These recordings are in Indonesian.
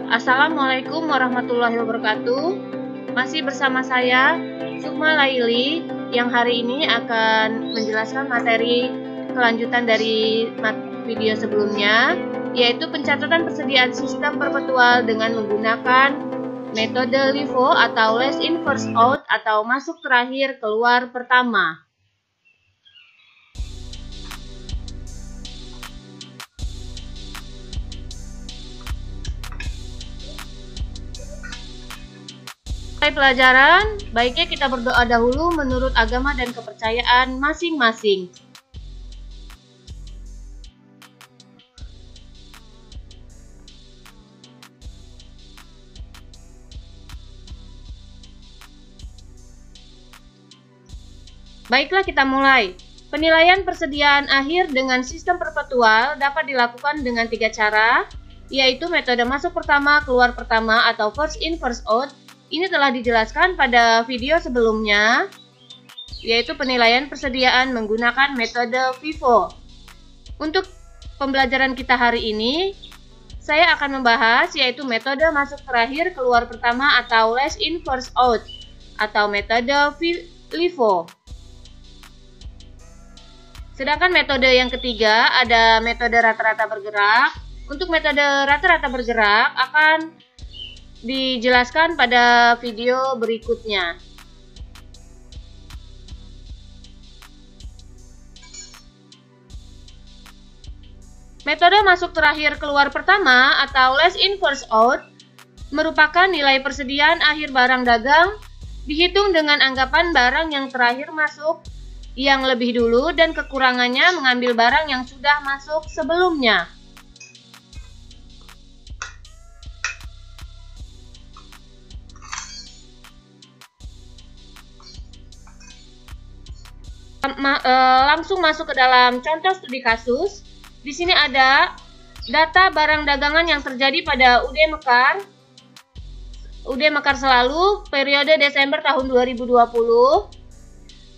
Assalamualaikum warahmatullahi wabarakatuh. Masih bersama saya, Sukma Laili, yang hari ini akan menjelaskan materi kelanjutan dari video sebelumnya, yaitu pencatatan persediaan sistem perpetual dengan menggunakan metode LIFO atau last in first out atau masuk terakhir keluar pertama. Mulai pelajaran, baiknya kita berdoa dahulu menurut agama dan kepercayaan masing-masing. Baiklah, kita mulai. Penilaian persediaan akhir dengan sistem perpetual dapat dilakukan dengan 3 cara, yaitu metode masuk pertama, keluar pertama atau first in first out. Ini telah dijelaskan pada video sebelumnya, yaitu penilaian persediaan menggunakan metode FIFO. Untuk pembelajaran kita hari ini, saya akan membahas yaitu metode masuk terakhir keluar pertama atau last in first out atau metode LIFO. Sedangkan metode yang ketiga ada metode rata-rata bergerak. Untuk metode rata-rata bergerak akan dijelaskan pada video berikutnya. Metode masuk terakhir keluar pertama atau last in first out merupakan nilai persediaan akhir barang dagang dihitung dengan anggapan barang yang terakhir masuk yang lebih dulu dan kekurangannya mengambil barang yang sudah masuk sebelumnya. Langsung masuk ke dalam contoh studi kasus. Di sini ada data barang dagangan yang terjadi pada UD Mekar Selalu periode Desember tahun 2020.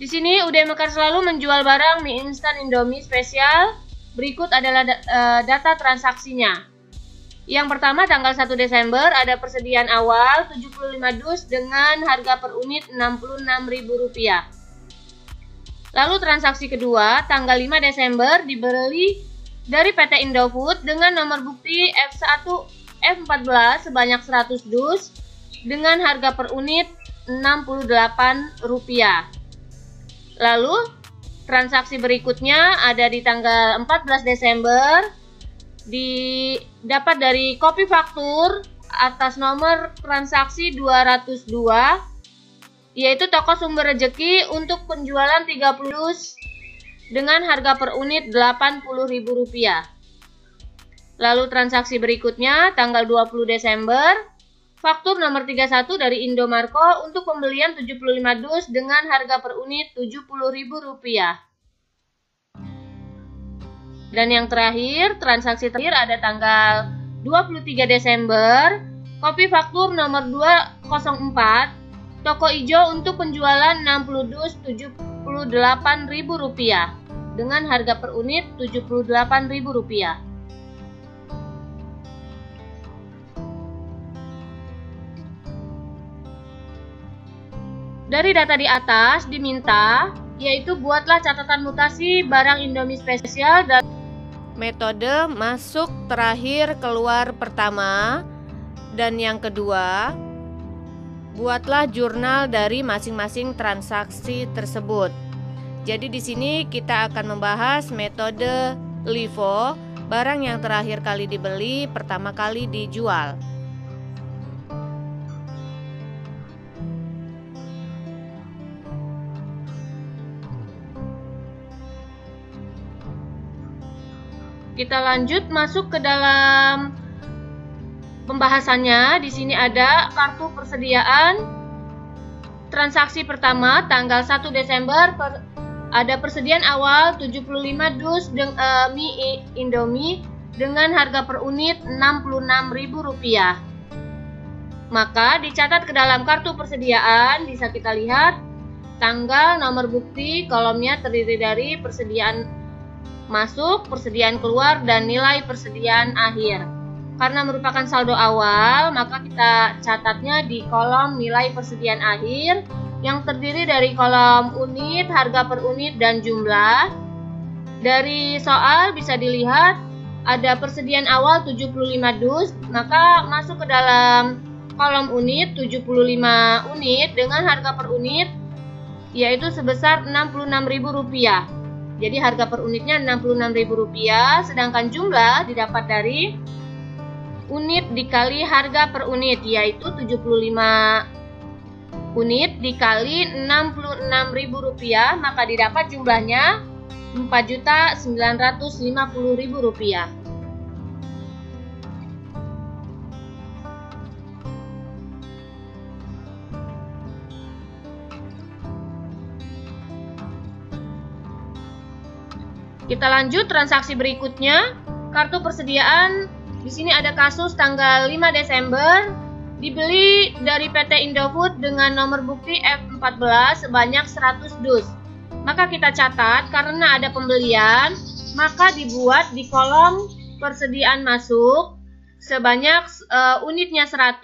Di sini UD Mekar Selalu menjual barang mie instan Indomie spesial. Berikut adalah data transaksinya. Yang pertama, tanggal 1 Desember ada persediaan awal 75 dus dengan harga per unit Rp66.000. Lalu transaksi kedua, tanggal 5 Desember dibeli dari PT Indofood dengan nomor bukti F1 F14 sebanyak 100 dus dengan harga per unit Rp68. Lalu transaksi berikutnya ada di tanggal 14 Desember didapat dari kopi faktur atas nomor transaksi 202, yaitu toko Sumber Rejeki untuk penjualan 30 dus dengan harga per unit Rp80.000. Lalu transaksi berikutnya tanggal 20 Desember, faktur nomor 31 dari Indomarko untuk pembelian 75 dus dengan harga per unit Rp70.000. Dan yang terakhir, transaksi terakhir ada tanggal 23 Desember, kopi faktur nomor 204 Toko Ijo untuk penjualan 60 dus Rp78.000 dengan harga per unit Rp78.000. Dari data di atas diminta yaitu buatlah catatan mutasi barang Indomie spesial dan metode masuk terakhir keluar pertama, dan yang kedua, buatlah jurnal dari masing-masing transaksi tersebut. Jadi di sini kita akan membahas metode LIFO, barang yang terakhir kali dibeli, pertama kali dijual. Kita lanjut masuk ke dalam pembahasannya. Di sini ada kartu persediaan. Transaksi pertama tanggal 1 Desember ada persediaan awal 75 dus mie Indomie dengan harga per unit Rp66.000. Maka dicatat ke dalam kartu persediaan, bisa kita lihat tanggal, nomor bukti, kolomnya terdiri dari persediaan masuk, persediaan keluar, dan nilai persediaan akhir. karena merupakan saldo awal, maka kita catatnya di kolom nilai persediaan akhir yang terdiri dari kolom unit, harga per unit, dan jumlah. Dari soal bisa dilihat ada persediaan awal 75 dus, maka masuk ke dalam kolom unit 75 unit dengan harga per unit yaitu sebesar Rp66.000. Jadi harga per unitnya Rp66.000, sedangkan jumlah didapat dari unit dikali harga per unit, yaitu 75 unit dikali Rp66.000, maka didapat jumlahnya Rp4.950.000. Kita lanjut transaksi berikutnya, kartu persediaan. Di sini ada kasus tanggal 5 Desember dibeli dari PT Indofood dengan nomor bukti F14 sebanyak 100 dus. Maka kita catat karena ada pembelian, maka dibuat di kolom persediaan masuk sebanyak unitnya 100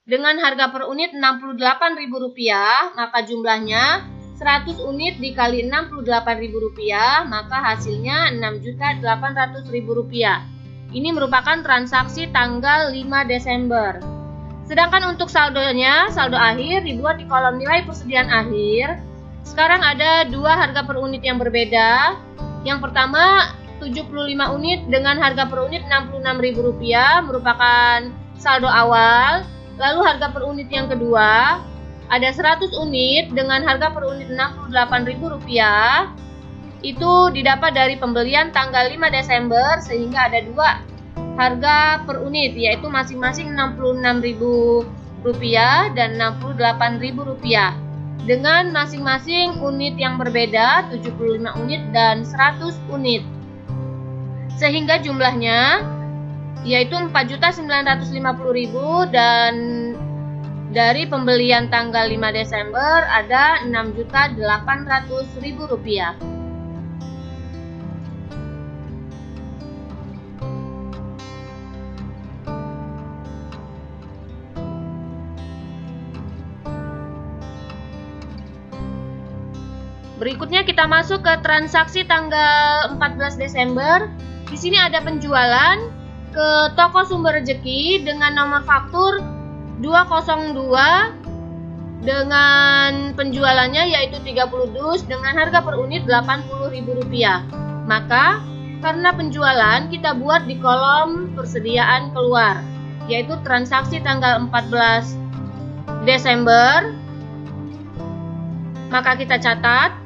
dengan harga per unit Rp68.000, maka jumlahnya 100 unit dikali Rp68.000, maka hasilnya Rp6.800.000. Ini merupakan transaksi tanggal 5 Desember. Sedangkan untuk saldonya, saldo akhir dibuat di kolom nilai persediaan akhir. Sekarang ada dua harga per unit yang berbeda. Yang pertama 75 unit dengan harga per unit Rp66.000 merupakan saldo awal. Lalu harga per unit yang kedua ada 100 unit dengan harga per unit Rp68.000. Itu didapat dari pembelian tanggal 5 Desember sehingga ada dua harga per unit, yaitu masing-masing Rp66.000 dan Rp68.000 dengan masing-masing unit yang berbeda, 75 unit dan 100 unit, sehingga jumlahnya yaitu Rp4.950.000 dan dari pembelian tanggal 5 Desember ada Rp6.800.000. Berikutnya kita masuk ke transaksi tanggal 14 Desember. Di sini ada penjualan ke toko Sumber Rejeki dengan nomor faktur 202 dengan penjualannya yaitu 30 dus dengan harga per unit Rp80.000. Maka karena penjualan kita buat di kolom persediaan keluar, yaitu transaksi tanggal 14 Desember. Maka kita catat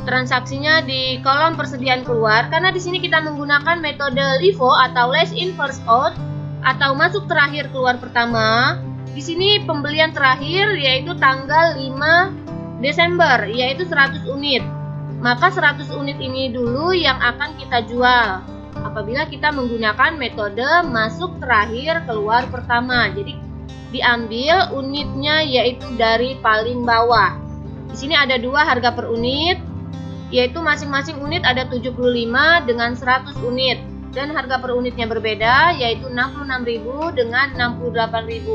transaksinya di kolom persediaan keluar karena di sini kita menggunakan metode LIFO atau last in first out atau masuk terakhir keluar pertama. Di sini pembelian terakhir yaitu tanggal 5 Desember yaitu 100 unit. Maka 100 unit ini dulu yang akan kita jual apabila kita menggunakan metode masuk terakhir keluar pertama. Jadi diambil unitnya yaitu dari paling bawah. Di sini ada dua harga per unit, yaitu masing-masing unit ada 75 dengan 100 unit dan harga per unitnya berbeda yaitu Rp66.000 dengan Rp68.000.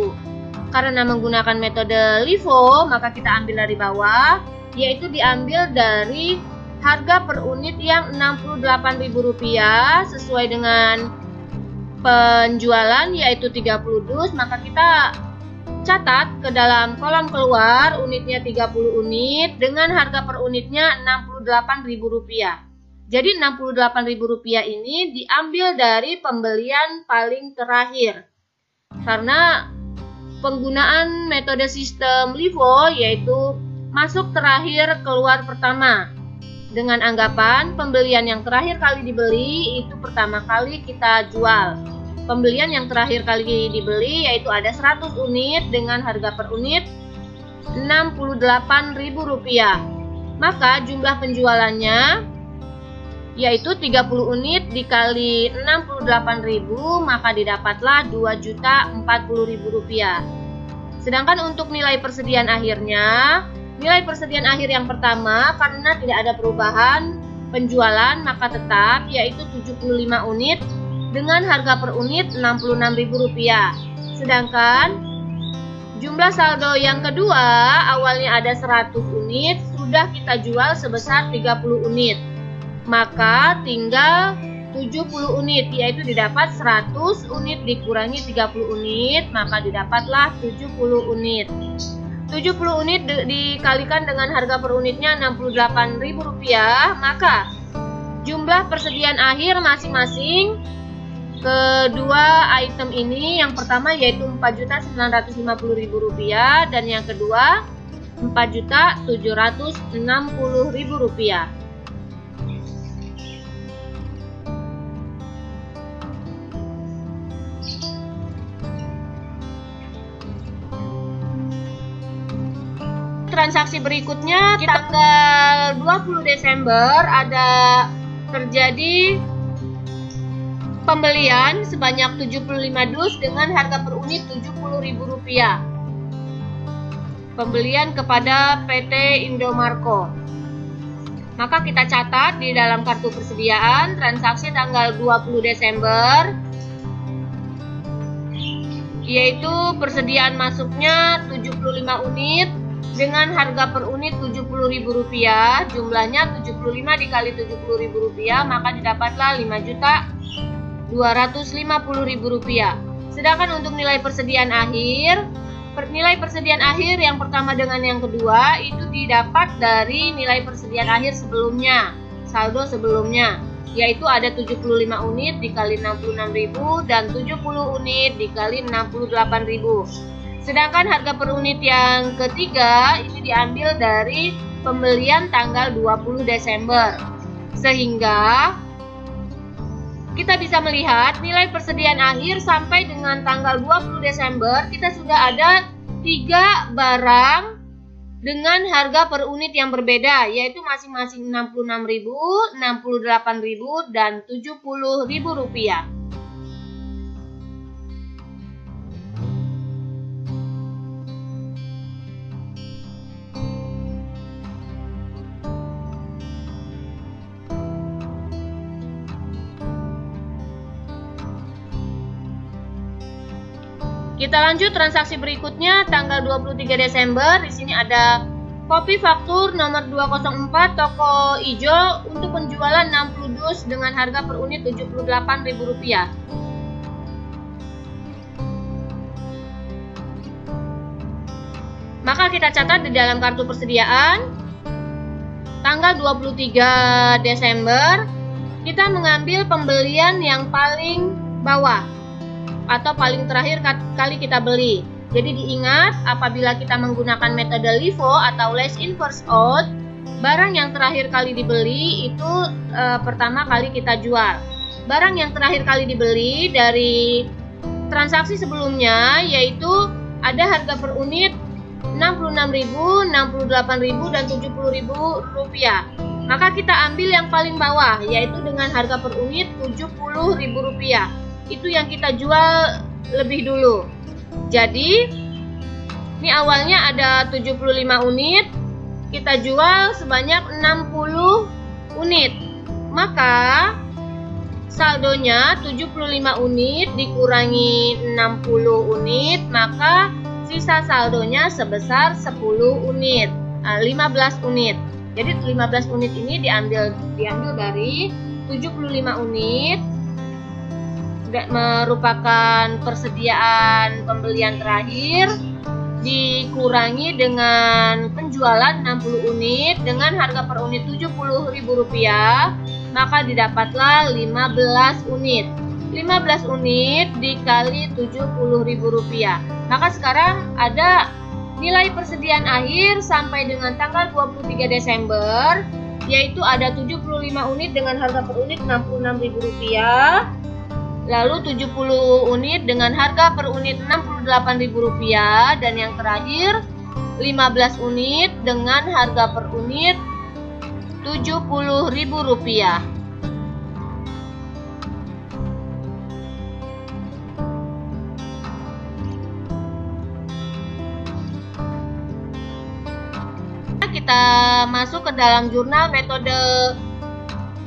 Karena menggunakan metode LIFO maka kita ambil dari bawah, yaitu diambil dari harga per unit yang Rp68.000 sesuai dengan penjualan yaitu 30 dus, maka kita catat ke dalam kolom keluar unitnya 30 unit dengan harga per unitnya Rp68.000. Jadi Rp68.000 ini diambil dari pembelian paling terakhir. Karena penggunaan metode sistem LIFO yaitu masuk terakhir keluar pertama. Dengan anggapan pembelian yang terakhir kali dibeli itu pertama kali kita jual. Pembelian yang terakhir kali dibeli yaitu ada 100 unit dengan harga per unit Rp68.000. Maka jumlah penjualannya yaitu 30 unit dikali Rp68.000, maka didapatlah Rp2.040.000. Sedangkan untuk nilai persediaan akhirnya, nilai persediaan akhir yang pertama karena tidak ada perubahan penjualan maka tetap yaitu 75 unit dengan harga per unit Rp66.000. Sedangkan jumlah saldo yang kedua awalnya ada 100 unit, sudah kita jual sebesar 30 unit. Maka tinggal 70 unit, yaitu didapat 100 unit dikurangi 30 unit, maka didapatlah 70 unit. 70 unit dikalikan dengan harga per unitnya Rp68.000, maka jumlah persediaan akhir masing-masing kedua item ini, yang pertama yaitu Rp4.950.000 dan yang kedua Rp4.760.000. Transaksi berikutnya tanggal 20 Desember ada terjadi pembelian sebanyak 75 dus dengan harga per unit Rp70.000. Pembelian kepada PT Indomarko. Maka kita catat di dalam kartu persediaan transaksi tanggal 20 Desember, yaitu persediaan masuknya 75 unit dengan harga per unit Rp70.000, jumlahnya 75 dikali Rp70.000, maka didapatlah Rp5.250.000. Sedangkan untuk nilai persediaan akhir, yang pertama dengan yang kedua itu didapat dari nilai persediaan akhir sebelumnya, saldo sebelumnya, yaitu ada 75 unit dikali 66.000 dan 70 unit dikali 68.000. Sedangkan harga per unit yang ketiga ini diambil dari pembelian tanggal 20 Desember. Sehingga kita bisa melihat nilai persediaan akhir sampai dengan tanggal 20 Desember kita sudah ada 3 barang dengan harga per unit yang berbeda, yaitu masing-masing Rp66.000, Rp68.000 dan Rp70.000. Kita lanjut transaksi berikutnya tanggal 23 Desember. Di sini ada kopi faktur nomor 204 toko ijo untuk penjualan 60 dus dengan harga per unit Rp78.000. Maka kita catat di dalam kartu persediaan tanggal 23 Desember kita mengambil pembelian yang paling bawah atau paling terakhir kali kita beli. Jadi diingat, apabila kita menggunakan metode LIFO atau last in first out, barang yang terakhir kali dibeli itu pertama kali kita jual. Barang yang terakhir kali dibeli dari transaksi sebelumnya yaitu ada harga per unit Rp66.000, Rp68.000 dan Rp70.000. Maka kita ambil yang paling bawah yaitu dengan harga per unit Rp70.000. Itu yang kita jual lebih dulu. Jadi ini awalnya ada 75 unit, kita jual sebanyak 60 unit. Maka saldonya 75 unit dikurangi 60 unit, maka sisa saldonya sebesar 10 unit, 15 unit. Jadi 15 unit ini diambil dari 75 unit, merupakan persediaan pembelian terakhir, dikurangi dengan penjualan 60 unit dengan harga per unit Rp70.000, maka didapatlah 15 unit. 15 unit dikali Rp70.000. Maka sekarang ada nilai persediaan akhir sampai dengan tanggal 23 Desember, yaitu ada 75 unit dengan harga per unit Rp66.000. Lalu 70 unit dengan harga per unit Rp68.000 dan yang terakhir 15 unit dengan harga per unit Rp70.000. Kita masuk ke dalam jurnal metode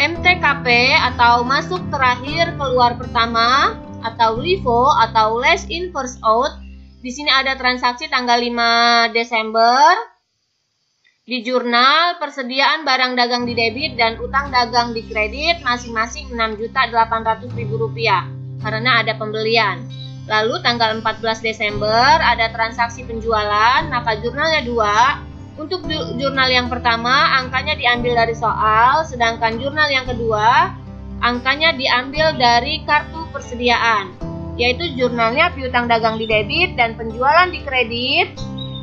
MTKP atau masuk terakhir keluar pertama atau LIFO atau last in first out. Di sini ada transaksi tanggal 5 Desember. Di jurnal persediaan barang dagang di debit dan utang dagang di kredit masing-masing Rp6.800.000 karena ada pembelian. Lalu tanggal 14 Desember ada transaksi penjualan, maka jurnalnya 2. Untuk jurnal yang pertama, angkanya diambil dari soal, sedangkan jurnal yang kedua, angkanya diambil dari kartu persediaan, yaitu jurnalnya piutang dagang di debit dan penjualan di kredit,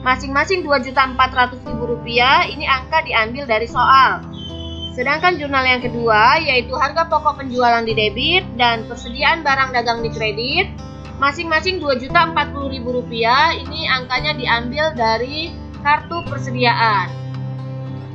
masing-masing Rp2.400.000, ini angka diambil dari soal. Sedangkan jurnal yang kedua, yaitu harga pokok penjualan di debit dan persediaan barang dagang di kredit, masing-masing Rp2.040.000, ini angkanya diambil dari kartu persediaan.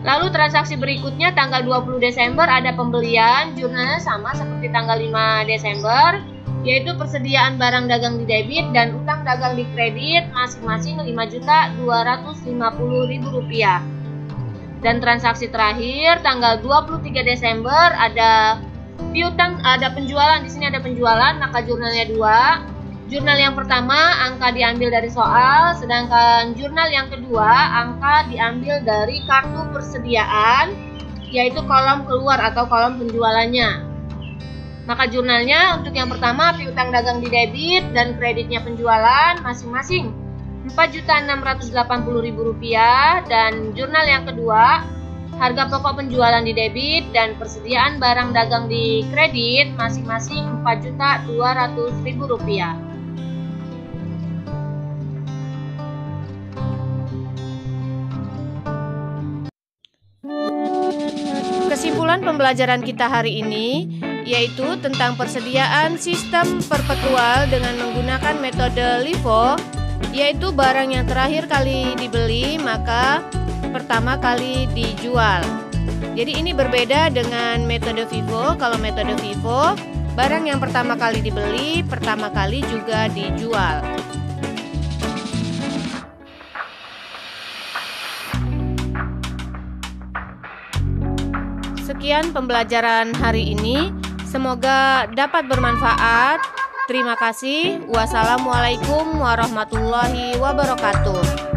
Lalu transaksi berikutnya tanggal 20 Desember ada pembelian, jurnalnya sama seperti tanggal 5 Desember, yaitu persediaan barang dagang di debit dan utang dagang di kredit masing-masing Rp5.250.000. Dan transaksi terakhir tanggal 23 Desember ada piutang, ada penjualan, di sini ada penjualan, maka jurnalnya 2. Jurnal yang pertama angka diambil dari soal, sedangkan jurnal yang kedua angka diambil dari kartu persediaan, yaitu kolom keluar atau kolom penjualannya. Maka jurnalnya untuk yang pertama piutang dagang di debit dan kreditnya penjualan masing-masing Rp4.680.000, dan jurnal yang kedua harga pokok penjualan di debit dan persediaan barang dagang di kredit masing-masing Rp4.200.000. Kesimpulan pembelajaran kita hari ini yaitu tentang persediaan sistem perpetual dengan menggunakan metode LIFO, yaitu barang yang terakhir kali dibeli maka pertama kali dijual. Jadi ini berbeda dengan metode FIFO. Kalau metode FIFO, barang yang pertama kali dibeli pertama kali juga dijual. Sekian pembelajaran hari ini, semoga dapat bermanfaat. Terima kasih. Wassalamualaikum warahmatullahi wabarakatuh.